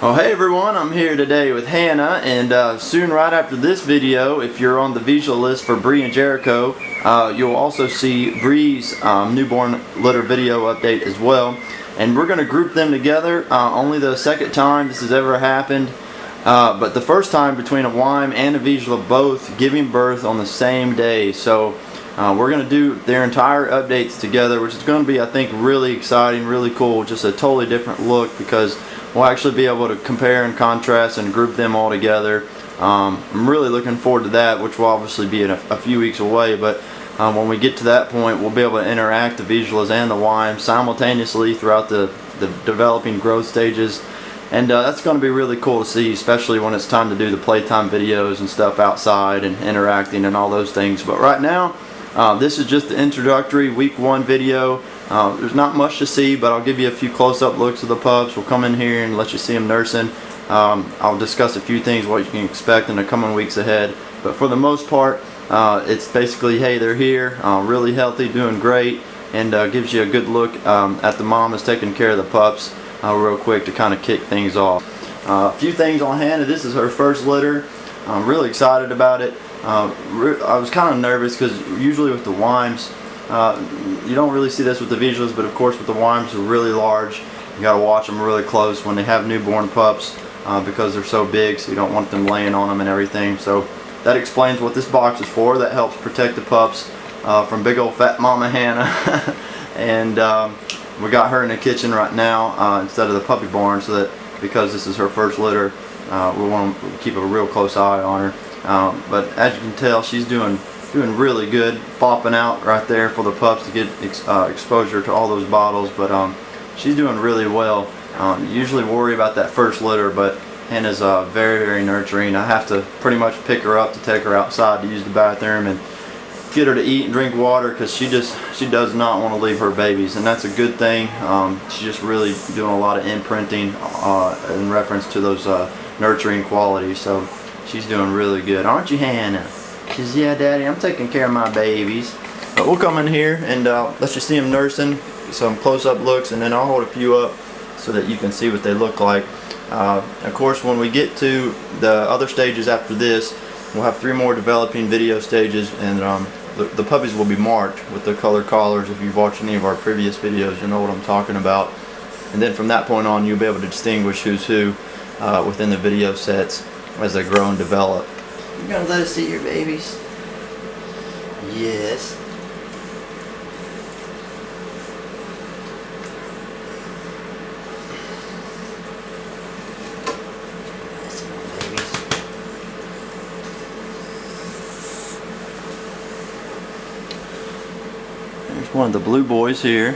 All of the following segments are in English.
Well, hey everyone, I'm here today with Hannah, and soon right after this video, if you're on the visual list for Bree and Jericho, you'll also see Bree's newborn litter video update as well. And we're going to group them together, only the second time this has ever happened, but the first time between a Wyme and a visual both giving birth on the same day. So we're going to do their entire updates together, which is going to be, I think, really exciting, really cool, just a totally different look because we'll actually be able to compare and contrast and group them all together. I'm really looking forward to that, which will obviously be in a few weeks away, but when we get to that point, we'll be able to interact the visuals and the Wyme simultaneously throughout the developing growth stages. And that's going to be really cool to see, especially when it's time to do the playtime videos and stuff outside and interacting and all those things. But right now, this is just the introductory week 1 video. There's not much to see, but I'll give you a few close-up looks of the pups. We'll come in here and let you see them nursing. I'll discuss a few things, what you can expect in the coming weeks ahead. But for the most part, it's basically, hey, they're here, really healthy, doing great, and gives you a good look at the mom is taking care of the pups real quick to kind of kick things off. A few things on Hannah. This is her first litter. I'm really excited about it. I was kind of nervous because usually with the Wymes, you don't really see this with the visuals, but of course with the Wymes are really large. You got to watch them really close when they have newborn pups because they're so big, so you don't want them laying on them and everything. So that explains what this box is for. That helps protect the pups from big old fat Mama Hannah. And we got her in the kitchen right now instead of the puppy barn, so that because this is her first litter, we want to keep a real close eye on her. But as you can tell, she's doing really good, popping out right there for the pups to get exposure to all those bottles. But she's doing really well. Usually worry about that first litter, but Hannah's very, very nurturing. I have to pretty much pick her up to take her outside to use the bathroom and get her to eat and drink water because she does not want to leave her babies, and that's a good thing. She's just really doing a lot of imprinting in reference to those nurturing qualities. So she's doing really good, aren't you, Hannah? She says, yeah, Daddy, I'm taking care of my babies. But we'll come in here and let you see them nursing, some close-up looks, and then I'll hold a few up so that you can see what they look like. Of course, when we get to the other stages after this, we'll have 3 more developing video stages, and the puppies will be marked with the color collars. If you've watched any of our previous videos, you know what I'm talking about. And then from that point on, you'll be able to distinguish who's who within the video sets as they grow and develop. You gonna let us see your babies? Yes. Let's see my babies. There's one of the blue boys here.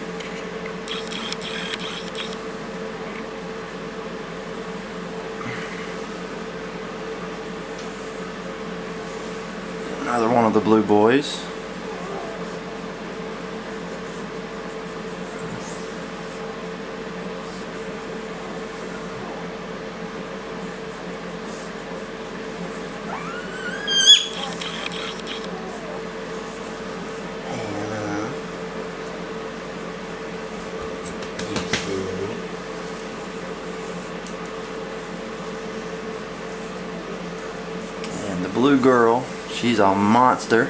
Another one of the blue boys. And the blue girl. She's a monster.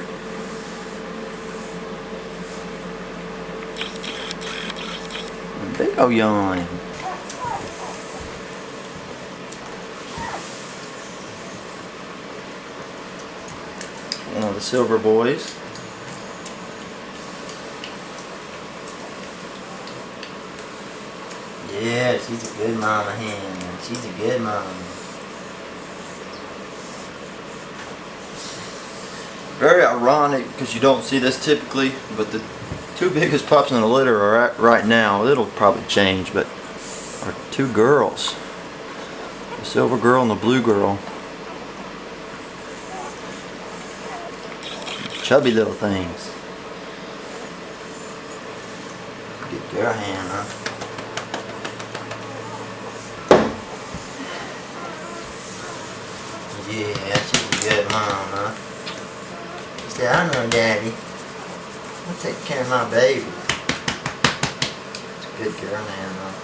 Big ol' yawn. One of the silver boys. Yeah, she's a good mama hen. She's a good mama. Very ironic because you don't see this typically, but the 2 biggest pups in the litter are at right now, it'll probably change, but are 2 girls. The silver girl and the blue girl. Chubby little things. Good girl, Hannah. Yeah, she's a good mama. She said, I know, Daddy. I'll take care of my baby. It's a good girl, Hannah.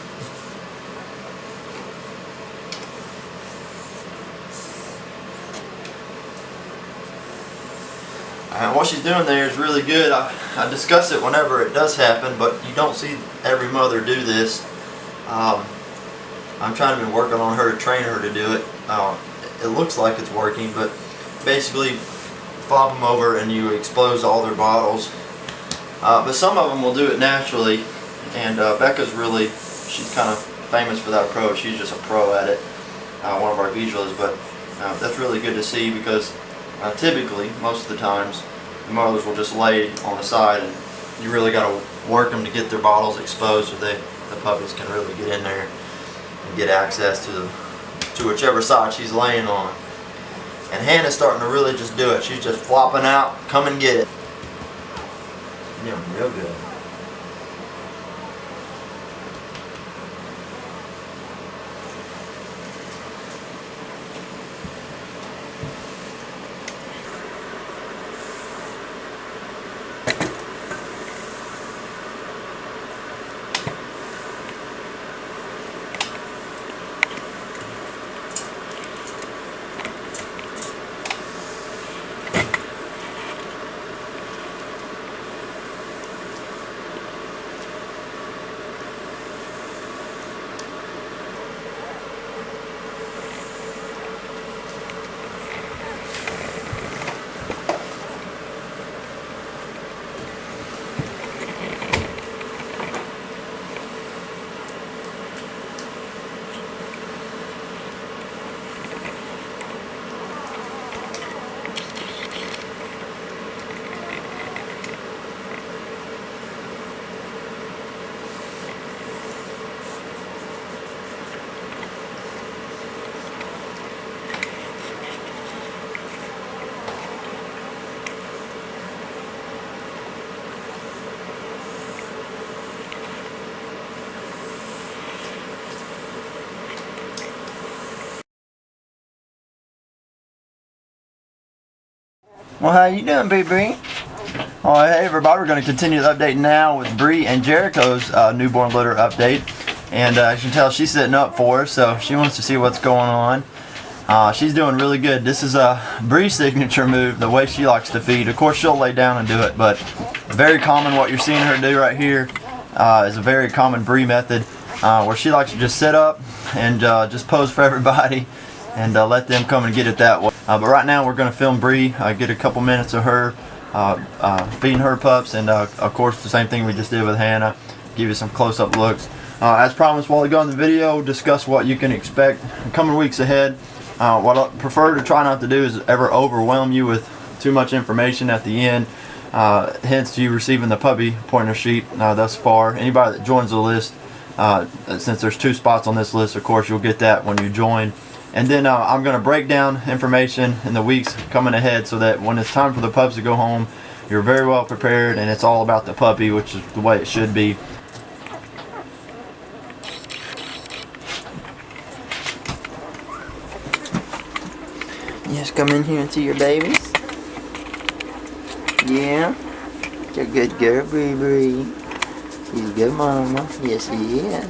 What she's doing there is really good. I discuss it whenever it does happen, but you don't see every mother do this. I'm trying to be working on her to train her to do it. It looks like it's working, but basically flop them over and you expose all their bottles. But some of them will do it naturally, and Becca's really, she's kind of famous for that approach. She's just a pro at it, one of our visualists, but that's really good to see because typically, most of the times, the mothers will just lay on the side and you really got to work them to get their bottles exposed so the puppies can really get in there and get access to whichever side she's laying on. And Hannah's starting to really just do it. She's just flopping out, come and get it. Yeah, real good. Well, how you doing, Bree? Oh, hey everybody, we're going to continue the update now with Bree and Jericho's newborn litter update. And as you can tell, she's sitting up for us, so she wants to see what's going on. She's doing really good. This is Bree's signature move, the way she likes to feed. Of course, she'll lay down and do it, but very common what you're seeing her do right here is a very common Bree method where she likes to just sit up and just pose for everybody and let them come and get it that way. But right now we're going to film Bree, get a couple minutes of her feeding her pups, and of course the same thing we just did with Hannah, give you some close-up looks. As promised while ago in the video, discuss what you can expect coming weeks ahead. What I prefer to try not to do is ever overwhelm you with too much information at the end, hence you receiving the puppy pointer sheet thus far. Anybody that joins the list, since there's 2 spots on this list, of course you'll get that when you join. And then I'm going to break down information in the weeks coming ahead so that when it's time for the pups to go home, you're very well prepared and it's all about the puppy, which is the way it should be. Yes, come in here and see your babies. Yeah, you're a good girl, Bree. She's a good mama. Yes, she is.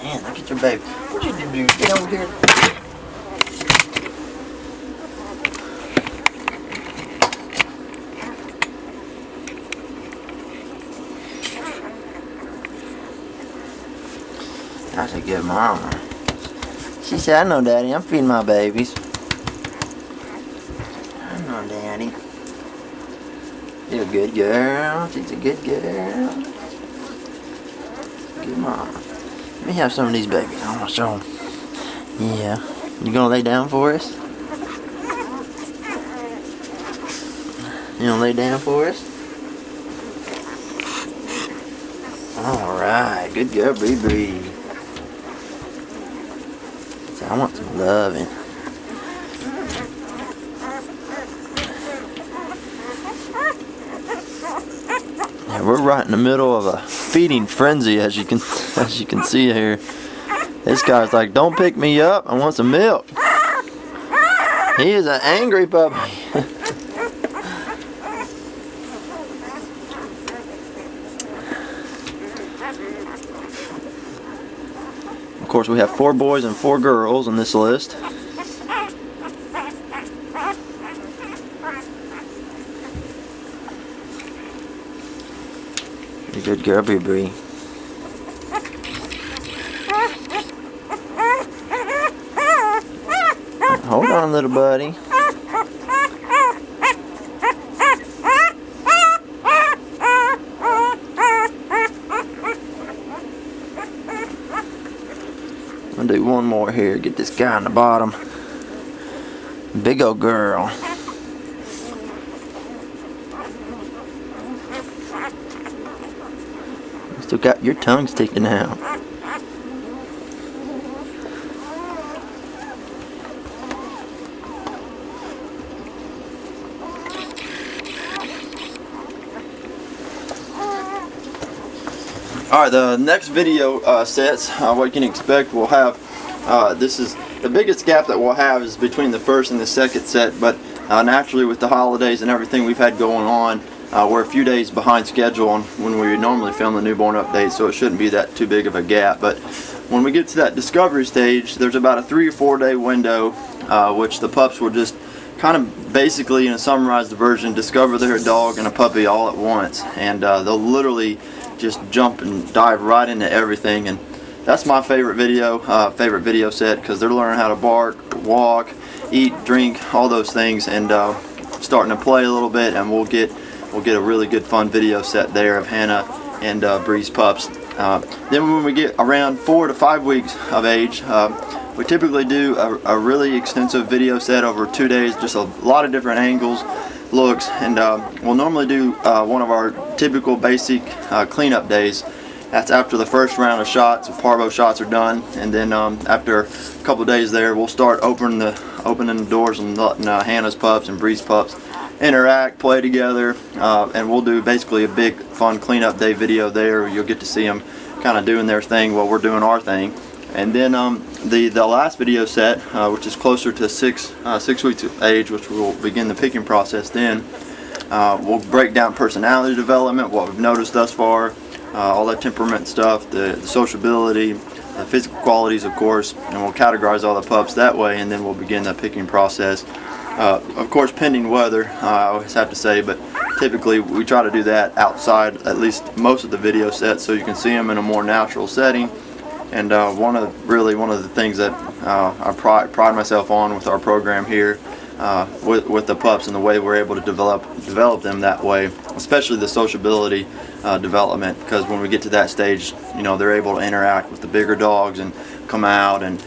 Man, look at your baby. What you do? Get over here. That's a good mama. She said, I know, Daddy. I'm feeding my babies. I know, Daddy. You're a good girl. She's a good girl. Good mama. Let me have some of these babies. I want to show them. Yeah. You gonna lay down for us? You gonna lay down for us? Alright. Good girl, Bree. So I want some loving. Yeah, we're right in the middle of a feeding frenzy, as you can see here. This guy's like, don't pick me up, I want some milk. He is an angry puppy. Of course, we have 4 boys and 4 girls on this list. You're a good girl, Bree. Hold on, little buddy. I'll do one more here. Get this guy on the bottom. Big old girl. Still got your tongue sticking out. Alright, the next video sets, what you can expect, we'll have, this is, the biggest gap that we'll have is between the first and the second set, but naturally with the holidays and everything we've had going on, we're a few days behind schedule on when we normally film the newborn update, so it shouldn't be that too big of a gap. But when we get to that discovery stage, there's about a 3 or 4 day window, which the pups will just kind of basically, in a summarized version, discover their dog and a puppy all at once, and they'll literally just jump and dive right into everything. And that's my favorite video set, because they're learning how to bark, walk, eat, drink, all those things, and starting to play a little bit, and we'll get a really good fun video set there of Hannah and Bree's pups. Then when we get around 4 to 5 weeks of age, we typically do a really extensive video set over 2 days, just a lot of different angles, looks, and we'll normally do one of our typical basic cleanup days. That's after the first round of shots, parvo shots are done, and then after a couple of days there, we'll start opening the doors and letting Hannah's pups and Bree's pups interact, play together, and we'll do basically a big fun cleanup day video there. You'll get to see them kind of doing their thing while we're doing our thing. And then the last video set, which is closer to 6 weeks of age, which we'll begin the picking process then, we'll break down personality development, what we've noticed thus far, all that temperament stuff, the sociability, the physical qualities, of course, and we'll categorize all the pups that way, and then we'll begin the picking process. Of course, pending weather, I always have to say, but typically we try to do that outside at least most of the video sets, so you can see them in a more natural setting. And one of the things that I pride myself on with our program here, with the pups and the way we're able to develop them that way, especially the sociability development, because when we get to that stage, you know, they're able to interact with the bigger dogs and come out and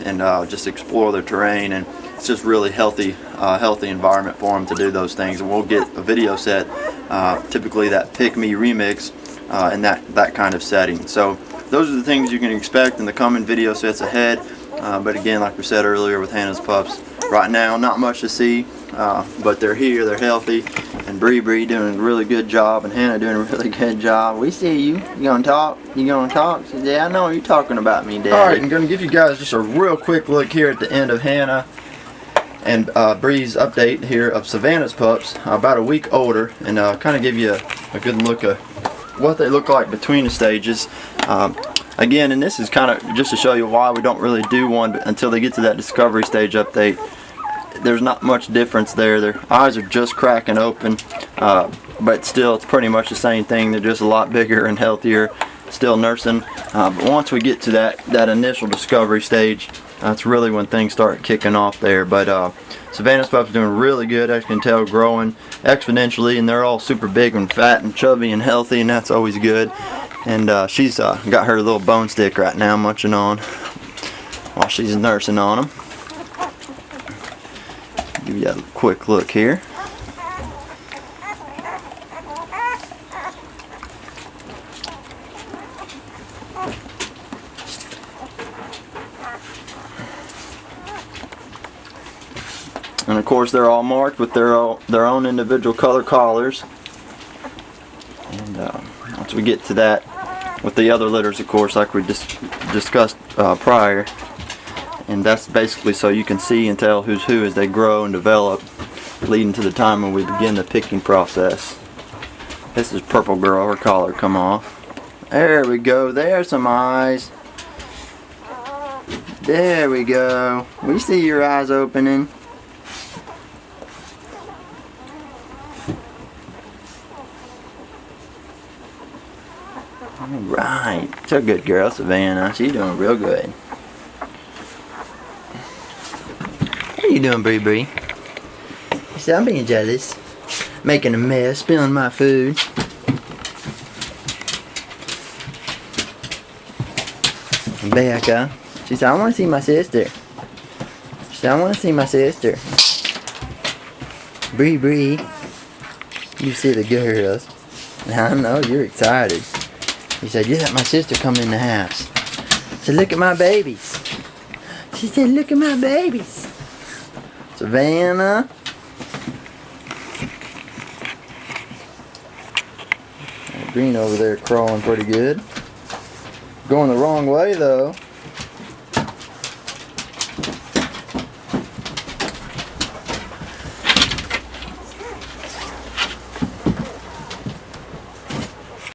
just explore their terrain, and it's just really healthy environment for them to do those things. And we'll get a video set, typically that Pick Me remix, in that kind of setting. So those are the things you can expect in the coming video sets ahead. But again, like we said earlier with Hannah's pups, right now not much to see, but they're here, they're healthy, and Bree doing a really good job, and Hannah doing a really good job. We see you. You gonna talk? You gonna talk? She said, yeah, I know you're talking about me, Dad. Alright, I'm gonna give you guys just a real quick look here at the end of Hannah and Bree's update here of Savannah's pups, about a week older, and kind of give you a good look at what they look like between the stages. Again, and this is kind of just to show you why we don't really do one until they get to that discovery stage update. There's not much difference there. Their eyes are just cracking open, but still it's pretty much the same thing. They're just a lot bigger and healthier, still nursing. But once we get to that initial discovery stage, that's really when things start kicking off there. But Savannah's pups doing really good, as you can tell, growing exponentially, and they're all super big and fat and chubby and healthy, and that's always good. And she's got her little bone stick right now, munching on while she's nursing on them. Give you a quick look here. And of course, they're all marked with their own individual color collars. And once we get to that, with the other litters, of course, like we just discussed prior, and that's basically so you can see and tell who's who as they grow and develop, leading to the time when we begin the picking process. This is Purple Girl, her collar come off. There we go, there's some eyes. There we go. We see your eyes opening. Alright. So good girl, Savannah. She's doing real good. How you doing, Bree? She said, I'm being jealous. Making a mess, spilling my food. Becca. She said, I want to see my sister. She said, I want to see my sister. Bree. You see the girls. I know, you're excited. She said, you let my sister come in the house. I said, look at my babies. She said, look at my babies. Savannah. Green over there crawling pretty good. Going the wrong way though.